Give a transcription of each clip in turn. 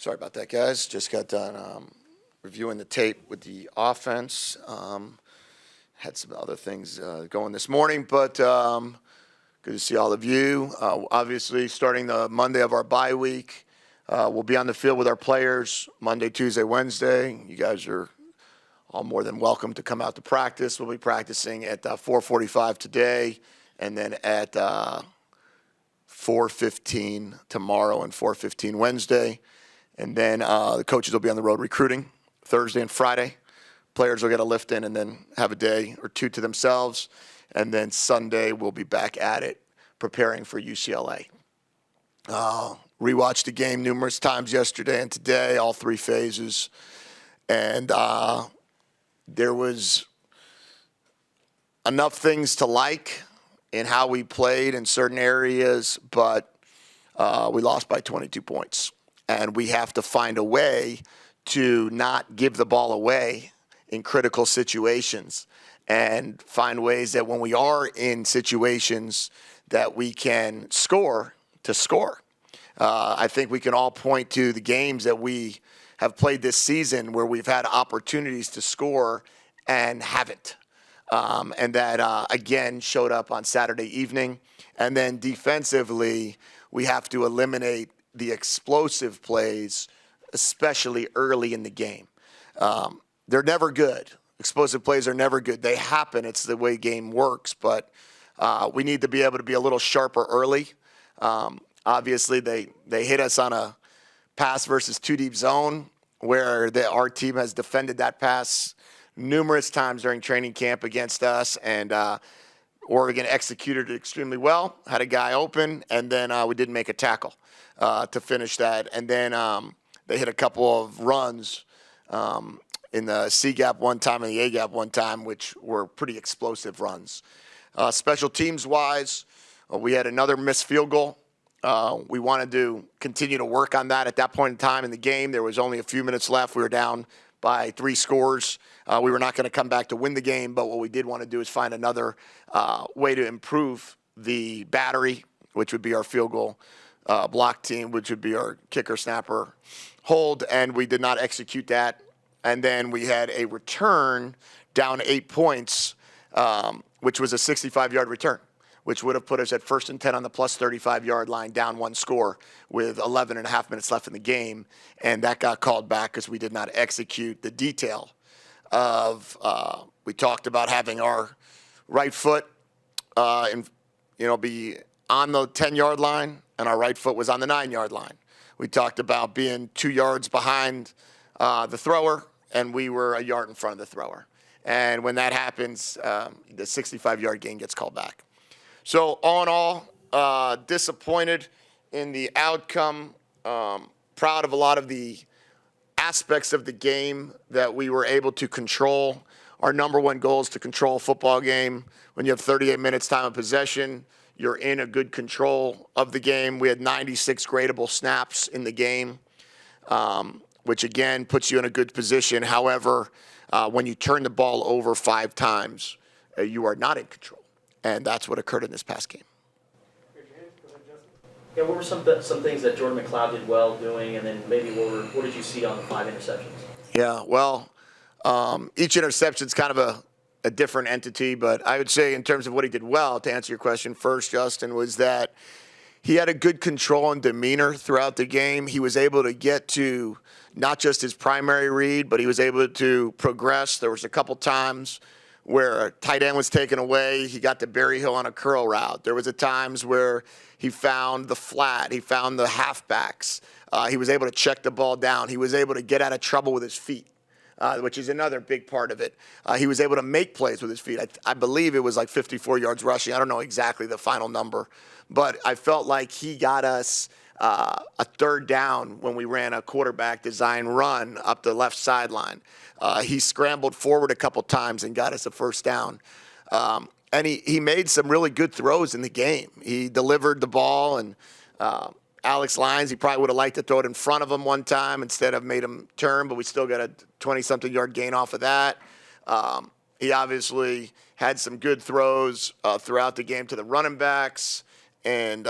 Sorry about that, guys. Just got done reviewing the tape with the offense. Had some other things going this morning, but good to see all of you. Obviously, starting the Monday of our bye week, we'll be on the field with our players Monday, Tuesday, Wednesday. You guys are all more than welcome to come out to practice. We'll be practicing at 4:45 today, and then at 4:15 tomorrow and 4:15 Wednesday. And then the coaches will be on the road recruiting Thursday and Friday. Players will get a lift in and then have a day or two to themselves. And then Sunday we'll be back at it preparing for UCLA. Rewatched the game numerous times yesterday and today, all three phases. And there was enough things to like in how we played in certain areas, but we lost by 22 points. And we have to find a way to not give the ball away in critical situations and find ways that when we are in situations that we can score to score. I think we can all point to the games that we have played this season where we've had opportunities to score and haven't. And that, again, showed up on Saturday evening. And then defensively, we have to eliminate the explosive plays, especially early in the game. They're never good. Explosive plays are never good. They happen. It's the way game works. But we need to be able to be a little sharper early. Obviously, they hit us on a pass versus two-deep zone where our team has defended that pass numerous times during training camp against us. And Oregon executed it extremely well, had a guy open, and then we didn't make a tackle to finish that. And then they hit a couple of runs in the C gap one time and the A gap one time, which were pretty explosive runs. Special teams-wise, we had another missed field goal. We wanted to continue to work on that. At that point in time in the game, there was only a few minutes left. We were down by 3 scores. We were not going to come back to win the game, but what we did want to do is find another way to improve the battery, which would be our field goal block team, which would be our kicker, snapper, hold, and we did not execute that. And then we had a return down 8 points, which was a 65-yard return, which would have put us at 1st and 10 on the plus 35-yard line, down 1 score with 11 and a half minutes left in the game. And that got called back because we did not execute the detail of we talked about having our right foot be on the 10-yard line, and our right foot was on the 9-yard line. We talked about being 2 yards behind the thrower, and we were a yard in front of the thrower. And when that happens, the 65-yard gain gets called back. So all in all, disappointed in the outcome, proud of a lot of the aspects of the game that we were able to control. Our number one goal is to control a football game. When you have 38 minutes time of possession, you're in a good control of the game. We had 96 gradable snaps in the game, which again puts you in a good position. However, when you turn the ball over 5 times, you are not in control. And that's what occurred in this past game. Yeah, what were some things that Jordan McLeod did well doing, and then maybe what did you see on the 5 interceptions? Yeah, well, each interception is kind of a different entity, but I would say in terms of what he did well, to answer your question first, Justin, was that he had a good control and demeanor throughout the game. He was able to get to not just his primary read, but he was able to progress. There was a couple times where a tight end was taken away, he got to Berryhill on a curl route. There was a times where he found the flat, he found the halfbacks. He was able to check the ball down. He was able to get out of trouble with his feet, which is another big part of it. He was able to make plays with his feet. I believe it was like 54 yards rushing. I don't know exactly the final number, but I felt like he got us a 3rd down when we ran a quarterback design run up the left sideline. He scrambled forward a couple times and got us a 1st down. And he made some really good throws in the game. He delivered the ball, and Alex Lyons, he probably would have liked to throw it in front of him one time instead of made him turn, but we still got a 20-something yard gain off of that. He obviously had some good throws throughout the game to the running backs. And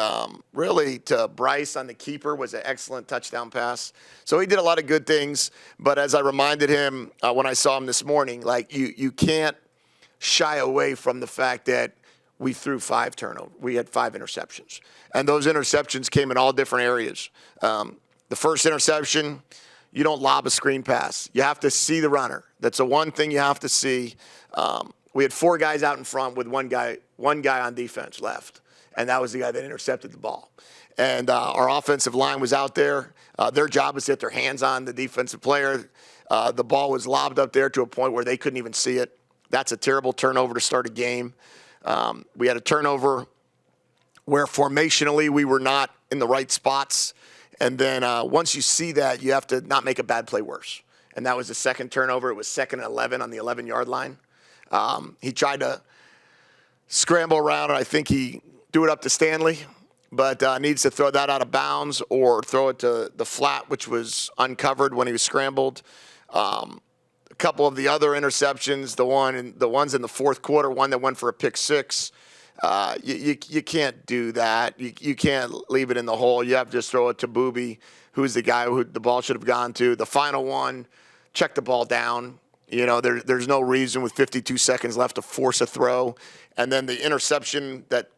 really, to Bryce on the keeper was an excellent touchdown pass. So he did a lot of good things. But as I reminded him when I saw him this morning, like you can't shy away from the fact that we threw 5 turnovers. We had 5 interceptions. And those interceptions came in all different areas. The first interception, you don't lob a screen pass. You have to see the runner. That's the one thing you have to see. We had 4 guys out in front with one guy on defense left, and that was the guy that intercepted the ball. And our offensive line was out there. Their job was to get their hands on the defensive player. The ball was lobbed up there to a point where they couldn't even see it. That's a terrible turnover to start a game. We had a turnover where formationally we were not in the right spots. And then once you see that, you have to not make a bad play worse. And that was the second turnover. It was 2nd and 11 on the 11-yard line. He tried to scramble around, and I think he threw it up to Stanley, but needs to throw that out of bounds or throw it to the flat, which was uncovered when he was scrambled. A couple of the other interceptions, the ones in the fourth quarter, one that went for a pick 6. You can't do that. You can't leave it in the hole. You have to just throw it to Booby, who's the guy who the ball should have gone to. The final one, check the ball down. You know, there's no reason with 52 seconds left to force a throw. And then the interception that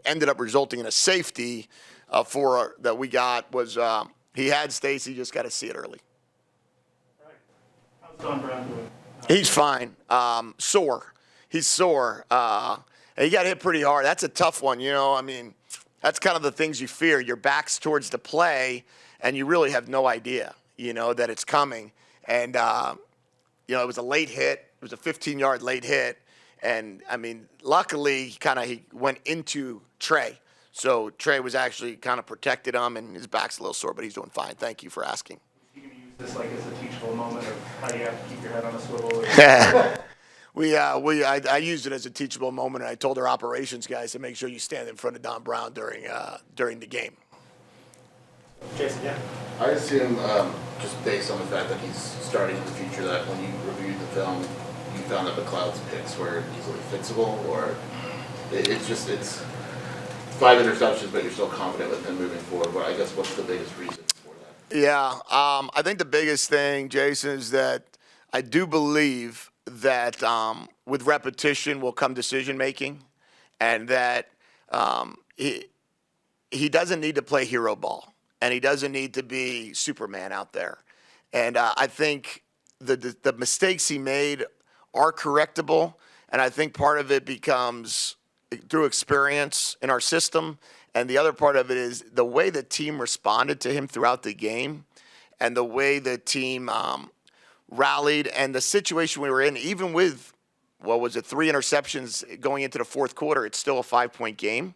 ended up resulting in a safety that we got was he had Stacy, just got to see it early. Right. How's Don Brown doing? He's fine. Sore. He's sore. And he got hit pretty hard. That's a tough one, you know. I mean, that's kind of the things you fear. Your back's towards the play, and you really have no idea, you know, that it's coming. And, you know, it was a late hit. It was a 15-yard late hit. And, I mean, luckily, he went into Trey. So Trey was actually kind of protected him, and his back's a little sore, but he's doing fine. Thank you for asking. You can use this like as a teachable moment of how you have to keep your head on a swivel. I used it as a teachable moment, and I told our operations guys to make sure you stand in front of Don Brown during the game. Jason, yeah. I assume, just based on the fact that he's starting in the future, that when you reviewed the film, you found that McLeod's picks were easily fixable, or it's 5 interceptions, but you're still confident with him moving forward. But I guess what's the biggest reason for that? Yeah, I think the biggest thing, Jason, is that I do believe that with repetition will come decision making, and that he doesn't need to play hero ball, and he doesn't need to be Superman out there. And I think the mistakes he made are correctable, and I think part of it becomes through experience in our system, and the other part of it is the way the team responded to him throughout the game, and the way the team rallied, and the situation we were in, even with, 3 interceptions going into the fourth quarter, it's still a 5-point game.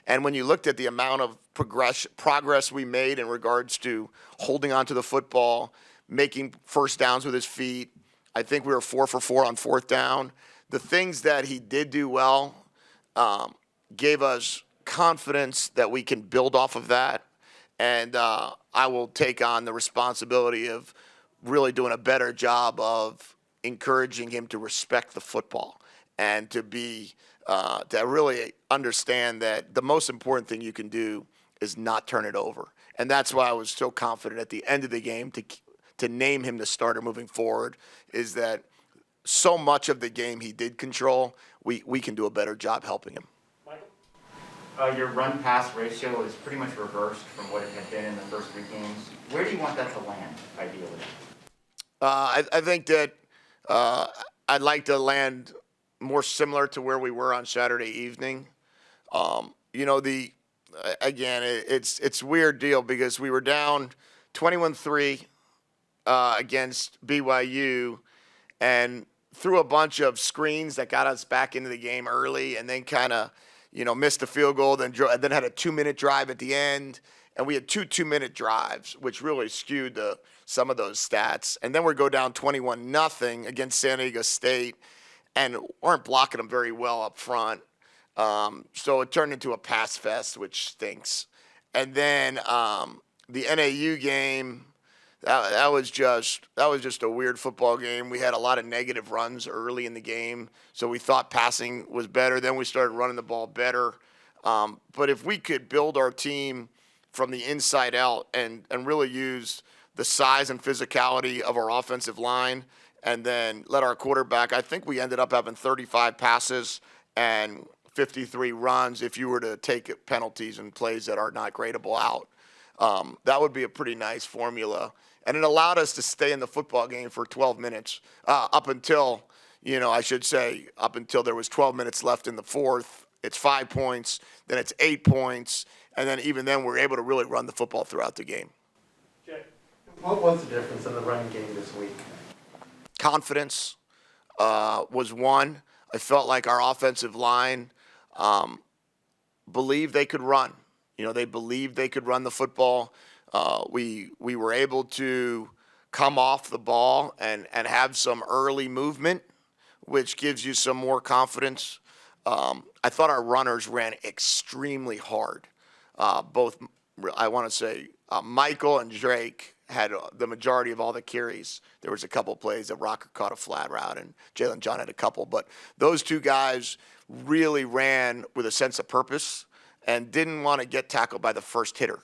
And when you looked at the amount of progress we made in regards to holding onto the football, making first downs with his feet, I think we were 4 for 4 on fourth down. The things that he did do well gave us confidence that we can build off of that. And I will take on the responsibility of really doing a better job of encouraging him to respect the football and to be to really understand that the most important thing you can do is not turn it over. And that's why I was so confident at the end of the game to name him the starter moving forward, is that so much of the game he did control, we can do a better job helping him. Michael? Your run-pass ratio is pretty much reversed from what it had been in the first 3 games. Where do you want that to land, ideally? I think that I'd like to land more similar to where we were on Saturday evening. You know, it's weird deal because we were down 21-3 against BYU, and threw a bunch of screens that got us back into the game early, and then kind of, you know, missed a field goal, then had a 2-minute drive at the end. And we had 2 2-minute drives, which really skewed some of those stats. And then we go down 21-0 against San Diego State and weren't blocking them very well up front. So it turned into a pass fest, which stinks. And then the NAU game, that was just a weird football game. We had a lot of negative runs early in the game, so we thought passing was better. Then we started running the ball better. But if we could build our team from the inside out and really use the size and physicality of our offensive line and then let our quarterback, I think we ended up having 35 passes and 53 runs if you were to take penalties and plays that are not gradable out. That would be a pretty nice formula. And it allowed us to stay in the football game for 12 minutes up until, I should say, up until there was 12 minutes left in the fourth. It's 5 points, then it's 8 points, and then even then we're able to really run the football throughout the game. Jedd, What was the difference in the running game this week? Confidence was one. I felt like our offensive line believed they could run. They believed they could run the football. We were able to come off the ball and have some early movement, which gives you some more confidence. I thought our runners ran extremely hard. Both, I want to say, Michael and Drake had the majority of all the carries. There was a couple plays that Rocker caught a flat route and Jalen John had a couple. But those two guys really ran with a sense of purpose and didn't want to get tackled by the first hitter.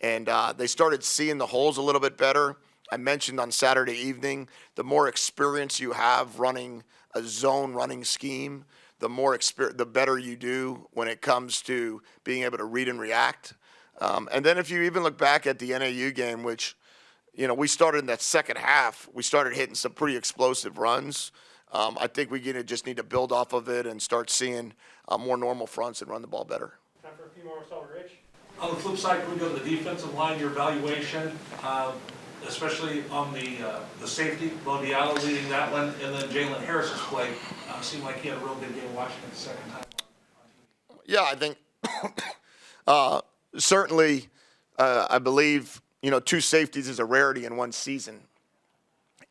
And they started seeing the holes a little bit better. I mentioned on Saturday evening, the more experience you have running a zone running scheme, the better you do when it comes to being able to read and react. And then if you even look back at the NAU game, which, we started in that second half, we started hitting some pretty explosive runs. I think we just need to build off of it and start seeing more normal fronts and run the ball better. time for a few more. We'll start with Rich. On the flip side, can we go to the defensive line, your evaluation, especially on the safety, Bo Diallo leading that one, and then Jalen Harris's play seemed like he had a real good game watching it the second time on TV. Yeah, I think certainly I believe, two safeties is a rarity in one season.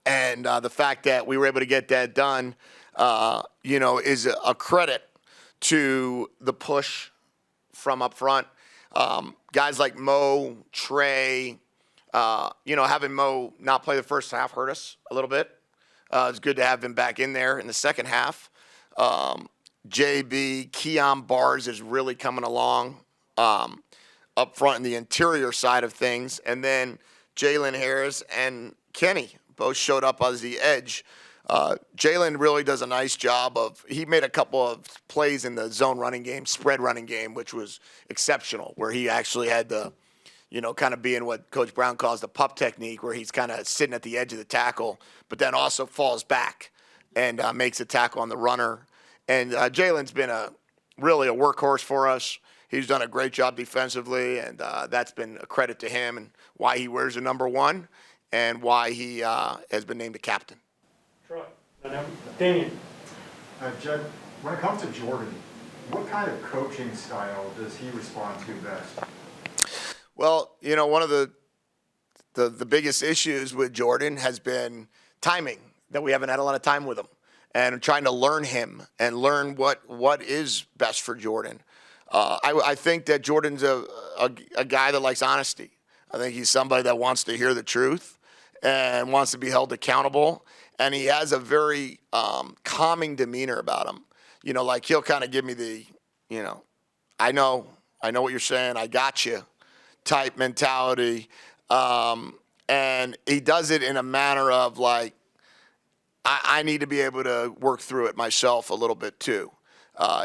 And the fact that we were able to get that done, is a credit to the push from up front. Guys like Mo, Trey, having Mo not play the first half hurt us a little bit. It's good to have him back in there in the second half. JB, Keon Bars is really coming along up front in the interior side of things. And then Jalen Harris and Kenny both showed up as the edge. Jalen really does a nice job he made a couple of plays in the zone running game, spread running game, which was exceptional, where he actually had the, kind of being what Coach Brown calls the pup technique, where he's kind of sitting at the edge of the tackle, but then also falls back and makes a tackle on the runner. And Jalen's been really a workhorse for us. He's done a great job defensively, and that's been a credit to him and why he wears the number 1 and why he has been named a captain. Troy. Damian. Jedd, when it comes to Jordan, what kind of coaching style does he respond to best? Well, one of the biggest issues with Jordan has been timing, that we haven't had a lot of time with him, and trying to learn him and learn what is best for Jordan. I think that Jordan's a guy that likes honesty. I think he's somebody that wants to hear the truth and wants to be held accountable. And he has a very calming demeanor about him. Like he'll kind of give me the, I know what you're saying, I got you type mentality. And he does it in a manner of like, I need to be able to work through it myself a little bit too.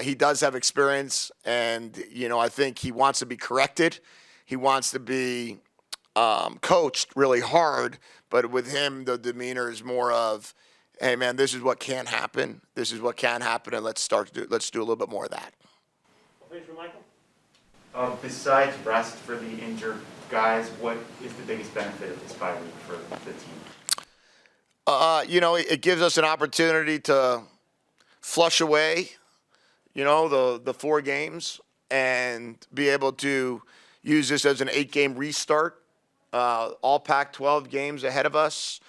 He does have experience, and, I think he wants to be corrected. He wants to be coached really hard, but with him, the demeanor is more of, hey, man, this is what can happen. This is what can happen, and let's do a little bit more of that. Please, for Michael. Besides rest for the injured guys, what is the biggest benefit of this bye week for the team? It gives us an opportunity to flush away, the 4 games and be able to use this as an 8-game restart. All Pac-12 games ahead of us.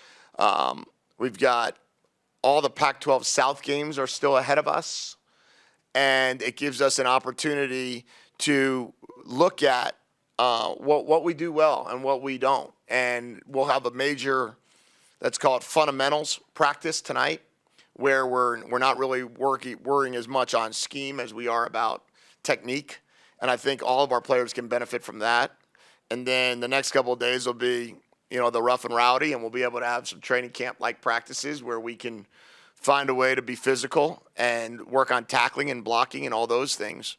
We've got all the Pac-12 South games are still ahead of us. And it gives us an opportunity to look at what we do well and what we don't. And we'll have a major, let's call it fundamentals practice tonight, where we're not really worrying as much on scheme as we are about technique. and I think all of our players can benefit from that. And then the next couple of days will be, the rough and rowdy, and we'll be able to have some training camp-like practices where we can find a way to be physical and work on tackling and blocking and all those things.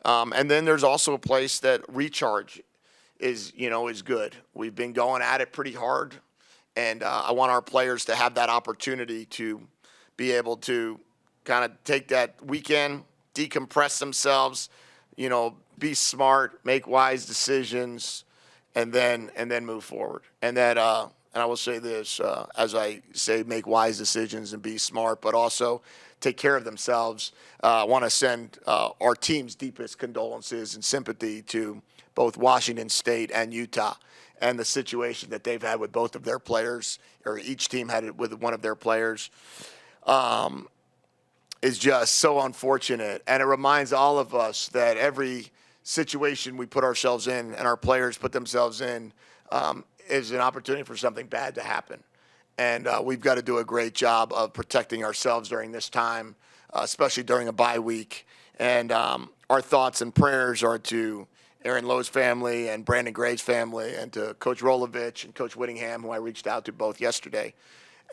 And then there's also a place that recharge is good. We've been going at it pretty hard, and I want our players to have that opportunity to be able to kind of take that weekend, decompress themselves, be smart, make wise decisions, and then move forward. And that, and I will say this, as I say, make wise decisions and be smart, but also take care of themselves. I want to send our team's deepest condolences and sympathy to both Washington State and Utah, and the situation that they've had with both of their players, or each team had it with one of their players, is just so unfortunate. And it reminds all of us that every situation we put ourselves in and our players put themselves in is an opportunity for something bad to happen. And we've got to do a great job of protecting ourselves during this time, especially during a bye week. And our thoughts and prayers are to Aaron Lowe's family and Brandon Gray's family, and to Coach Rolovich and Coach Whittingham, who I reached out to both yesterday.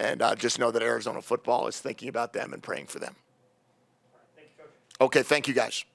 And just know that Arizona football is thinking about them and praying for them. Thank you, Coach. Okay, thank you guys.